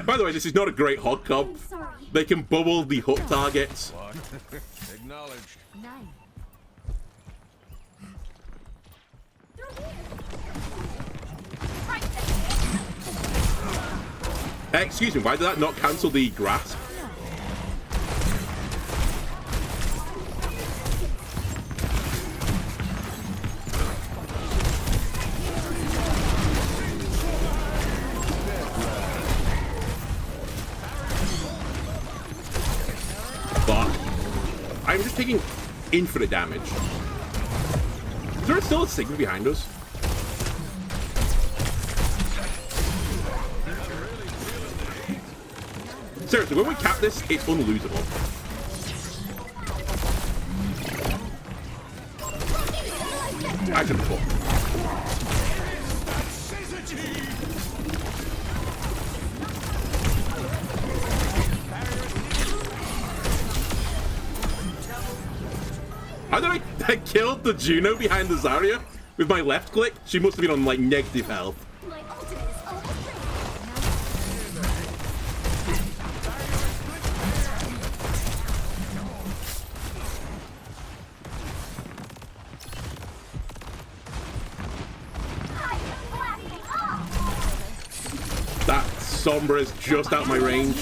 by the way, this is not a great hog comp. They can bubble the hook targets. Acknowledged. Excuse me, why did that not cancel the grasp? I'm just taking infinite damage. Is there still a Sigma behind us? Seriously, when we cap this, it's unlosable. I can fall. How did I killed the Juno behind the Zarya with my left click? She must have been on like negative health. My ultimate is almost ready. That Sombra is just out my range.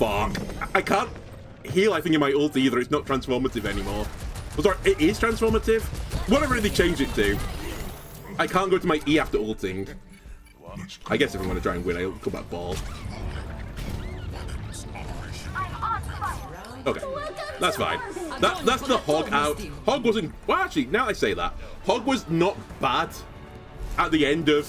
Fuck. I can't heal, I think, in my ult either. It's not transformative anymore. Oh, sorry, it is transformative? Whatever they changed it to. I can't go to my E after ulting. I guess if I'm going to try and win, I'll come back ball. Okay, that's fine. That's the Hog out. Hog wasn't... Well, actually, now I say that. Hog was not bad at the end of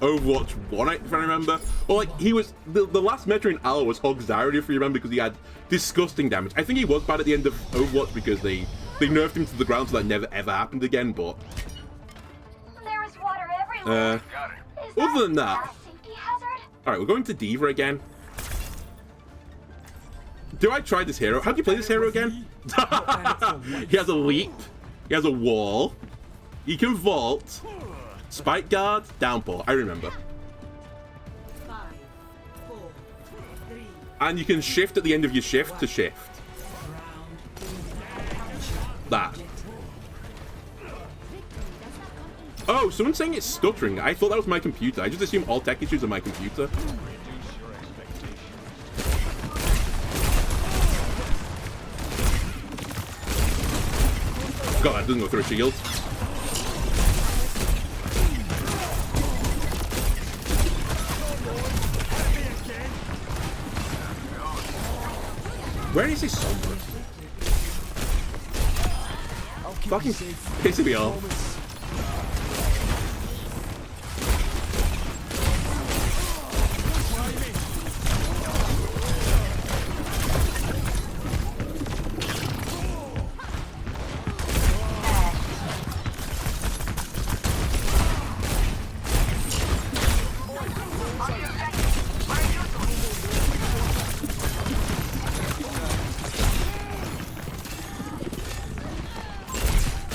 Overwatch 1, if I remember. Or like, he was... The last Metro in Ala was Hog Zarya, if you remember, because he had disgusting damage. I think he was bad at the end of Overwatch because they nerfed him to the ground so that never ever happened again, but... There is water everywhere. Other than that... A safety hazard? Alright, we're going to D.Va again. Do I try this hero? How do you play this hero again? He has a leap. He has a wall. He can vault. Spike guard. Downpour. I remember. 5, 4, 3. And you can shift at the end of your shift to shift. That. Oh, someone's saying it's stuttering. I thought that was my computer. I just assume all tech issues are my computer. God, that doesn't go through a shield. Where is this Sombra? Fucking pissing me off.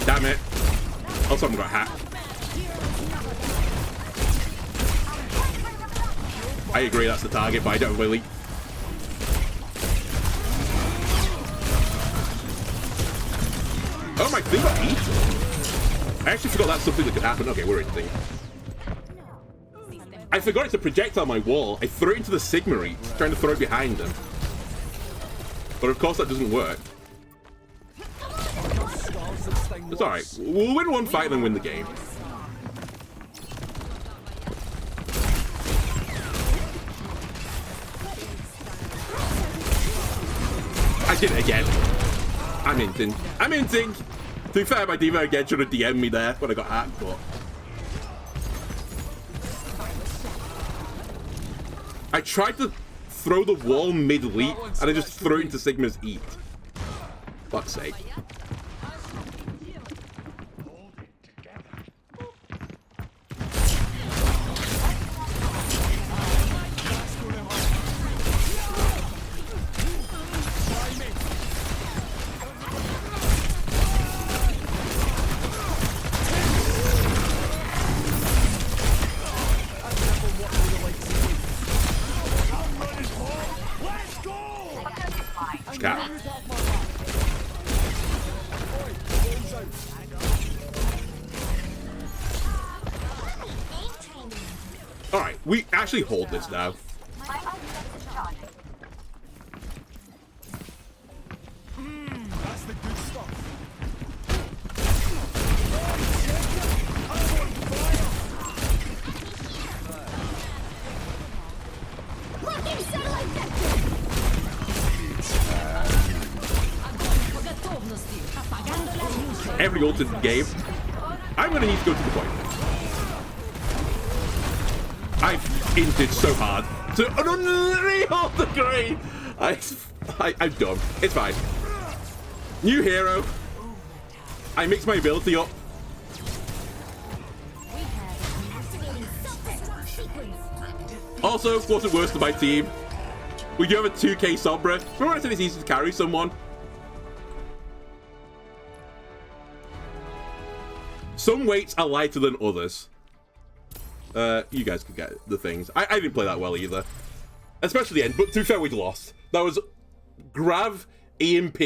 Damn it. Oh, someone got hacked. I agree, that's the target, but I don't really... Oh, my thing got eaten. I actually forgot that's something that could happen. Okay, we're in thing. I forgot it's a projectile on my wall. I threw it into the Sigma Reach, trying to throw it behind them. But of course that doesn't work. It's alright. We'll win one fight and then win the game. did it again. I'm hinting. I'm hinting. To be fair, my diva again should have DM'd me there when I got hacked, but... I tried to throw the wall mid-leap, and I just threw it into Sigma's eat. Fuck's sake. Cap. Alright, we actually hold this now. My ultimate is charging. That's the good stuff. Locking satellite vector. Every ult in the game. I'm gonna need to go to the point. I've hinted so hard to an unreal degree. I'm dumb. It's fine. New hero. I mix my ability up. Also, wasn't worse than my team. We do have a 2k Sombra. Remember I said it's easy to carry someone? Some weights are lighter than others. You guys could get the things. I didn't play that well either. Especially the end, but to be fair, we lost. That was Grav, EMP,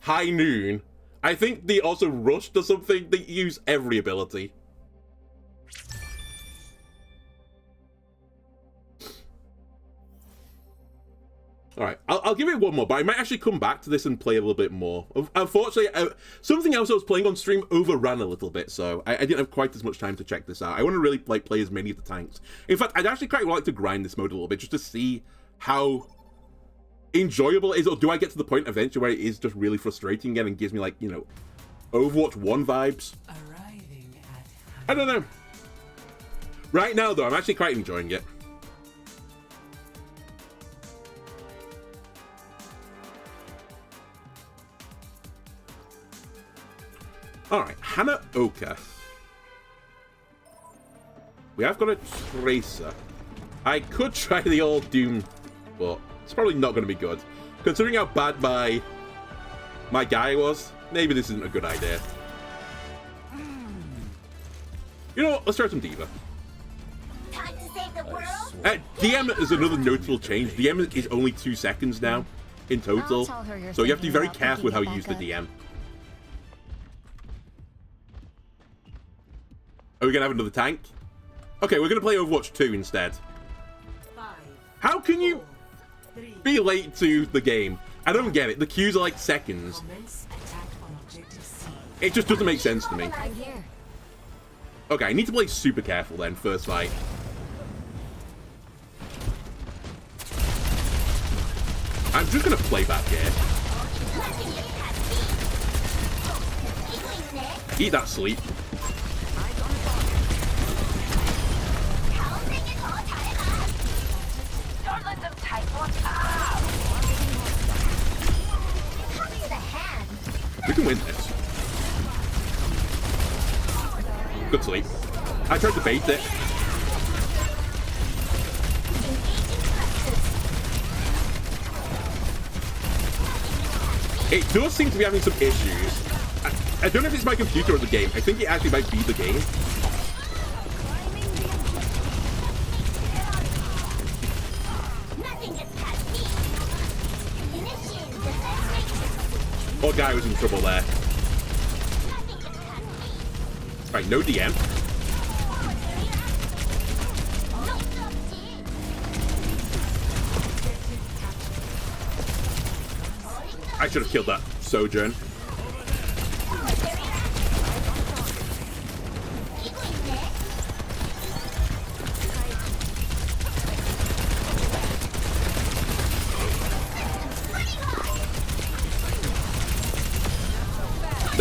High Noon. I think they also rushed or something. They use every ability. Alright, I'll give it one more, but I might actually come back to this and play a little bit more. Unfortunately, something else I was playing on stream overran a little bit, so I didn't have quite as much time to check this out. I want to really play as many of the tanks. In fact, I'd actually quite like to grind this mode a little bit, just to see how enjoyable it is, or do I get to the point eventually where it is just really frustrating again and gives me, like, you know, Overwatch 1 vibes? I don't know. Right now, though, I'm actually quite enjoying it. Alright, Hannah Oka. We have got a Tracer. I could try the old Doom, but it's probably not going to be good. Considering how bad my guy was, maybe this isn't a good idea. You know what? Let's try some Diva. Time to save the world. DM is another notable change. DM is only 2 seconds now in total. So you have to be very careful with how you use the DM. Are we going to have another tank? Okay, we're going to play Overwatch 2 instead. How can you be late to the game? I don't get it. The queues are like seconds. It just doesn't make sense to me. Okay, I need to play super careful then, first fight. I'm just going to play back here. Eat that sleep. Don't let them take one out. We can win this. Good sleep. I tried to bait it. It does seem to be having some issues. I don't know if it's my computer or the game. I think it actually might be the game. Poor guy was in trouble there. Right, no DM. I should have killed that Sojourn.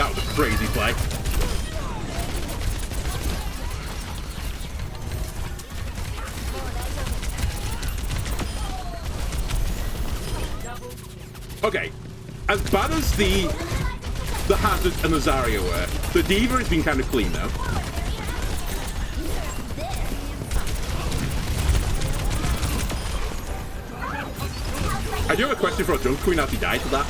That was a crazy play. Okay, as bad as the Hazard and the Zarya were, the Diva has been kind of clean now. I do have a question for our Junk Queen after he died to that.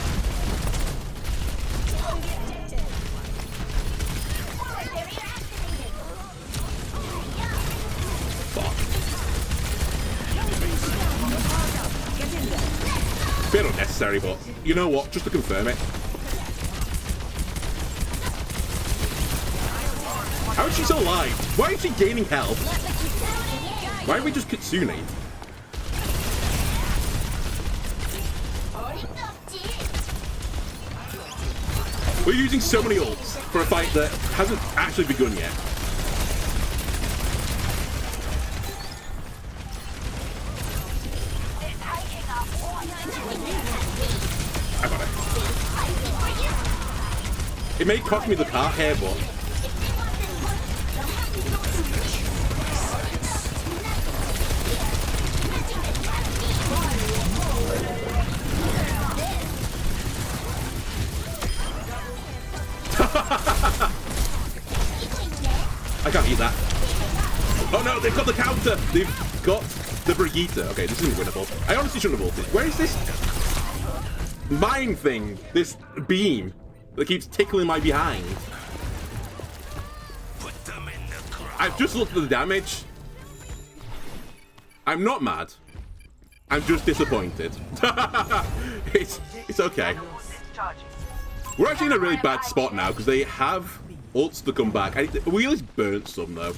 Bit unnecessary, but you know what? Just to confirm it. How is she still alive? Why is she gaining health? Why are we just Kitsune? We're using so many ults for a fight that hasn't actually begun yet. I got it. It may cost me the cart here, but I can't eat that. Oh no, they've got the counter! They've got the Brigitte. Okay, this isn't winnable. I honestly shouldn't have ulted. Where is this mine thing? This beam that keeps tickling my behind? Put them in the ground. I've just looked at the damage. I'm not mad. I'm just disappointed. It's okay. We're actually in a really bad spot now because they have ults to come back. We at least burnt some though.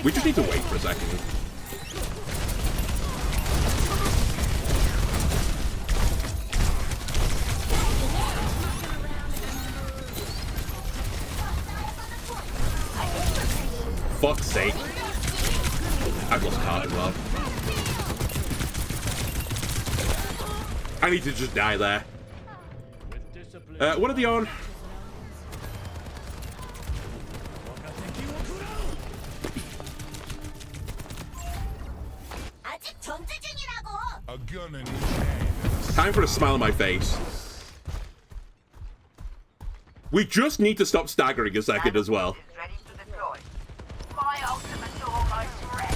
We just need to wait for a second. Fuck's sake. I've lost card as well. I need to just die there. What are they on? A gun in each hand. Time for a smile on my face. We just need to stop staggering a second as well. Ready to deploy. My ultimate almost ready.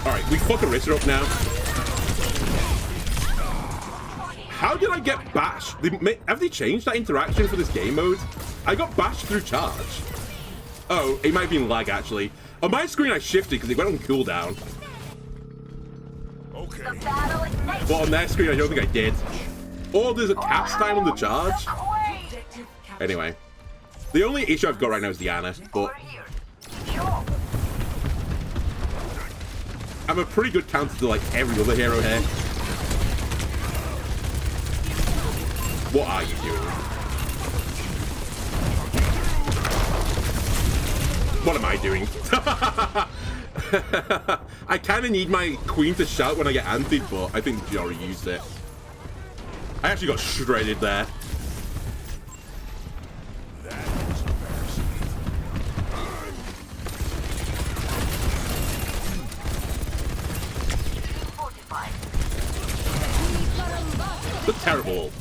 Alright, we fuck Arista up now. How did I get bashed? Have they changed that interaction for this game mode? I got bashed through charge. Oh, it might be in lag actually. On my screen I shifted because it went on cooldown. Okay. But on their screen I don't think I did. Or there's a cast time on the charge. Anyway. The only issue I've got right now is Diana, but I'm a pretty good counter to like every other hero here. What are you doing? What am I doing? I kind of need my queen to shout when I get antied, but I think she already used it. I actually got shredded there. The terrible.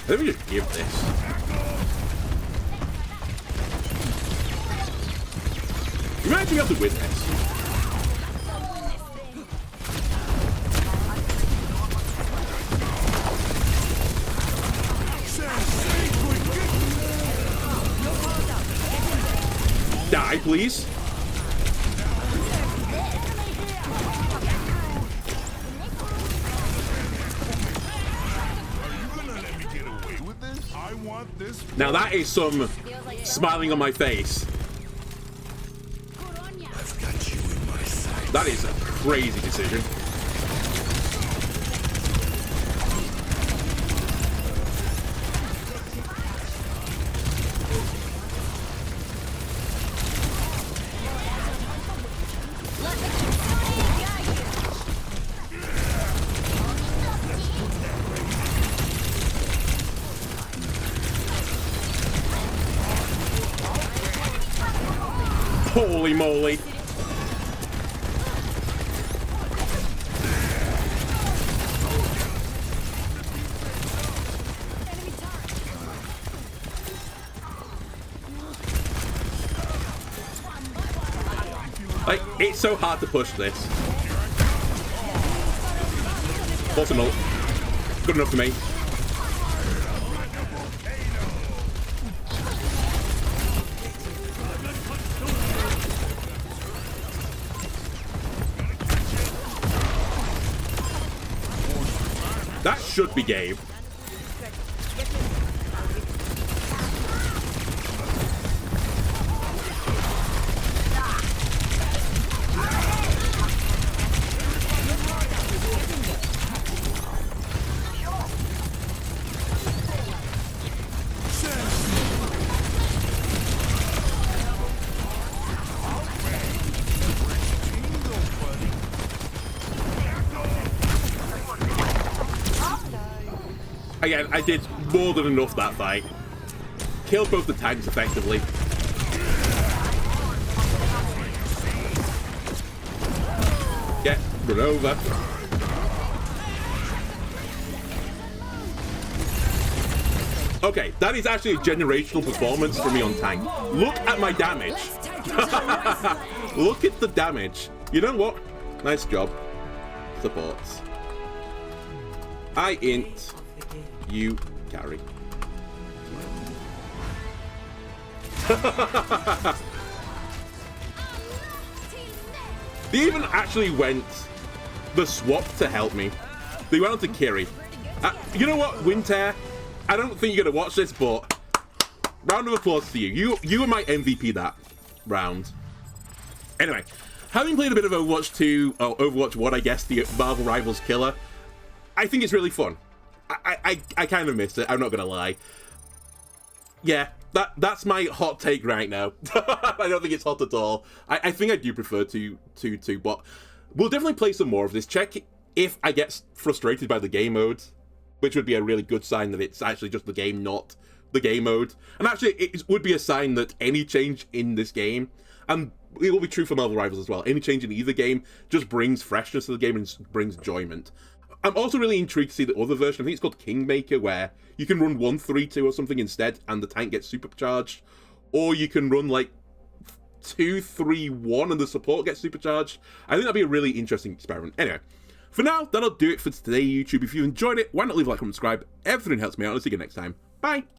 Let me just give this. You might actually have to win this. Die, please. want this? Now that is some smiling on my face. I've got you in my sights. That is a crazy decision. Holy moly. Like, it's so hard to push this. Close enough. Good enough for me. That should be game. Again, I did more than enough that fight. Killed both the tanks effectively. Get run over. Okay, that is actually a generational performance for me on tank. Look at my damage. Look at the damage. You know what? Nice job. Supports. I int. You carry. They even actually went the swap to help me. They went on to Kiri. You know what, Winter? I don't think you're gonna watch this, but round of applause to you. You were my MVP that round. Anyway, having played a bit of Overwatch 2, or Overwatch 1, I guess, the Marvel Rivals killer, I think it's really fun. I kind of missed it, I'm not gonna lie. Yeah, that's my hot take right now. I don't think it's hot at all. I think I do prefer 2, but we'll definitely play some more of this. Check if I get frustrated by the game mode, which would be a really good sign that it's actually just the game, not the game mode. And actually, it would be a sign that any change in this game, and it will be true for Marvel Rivals as well, any change in either game just brings freshness to the game and brings enjoyment. I'm also really intrigued to see the other version. I think it's called Kingmaker, where you can run 1-3-2 or something instead, and the tank gets supercharged. Or you can run like 2-3-1 and the support gets supercharged. I think that'd be a really interesting experiment. Anyway, for now, that'll do it for today, YouTube. If you enjoyed it, why not leave a like and subscribe? Everything helps me out. I'll see you next time. Bye!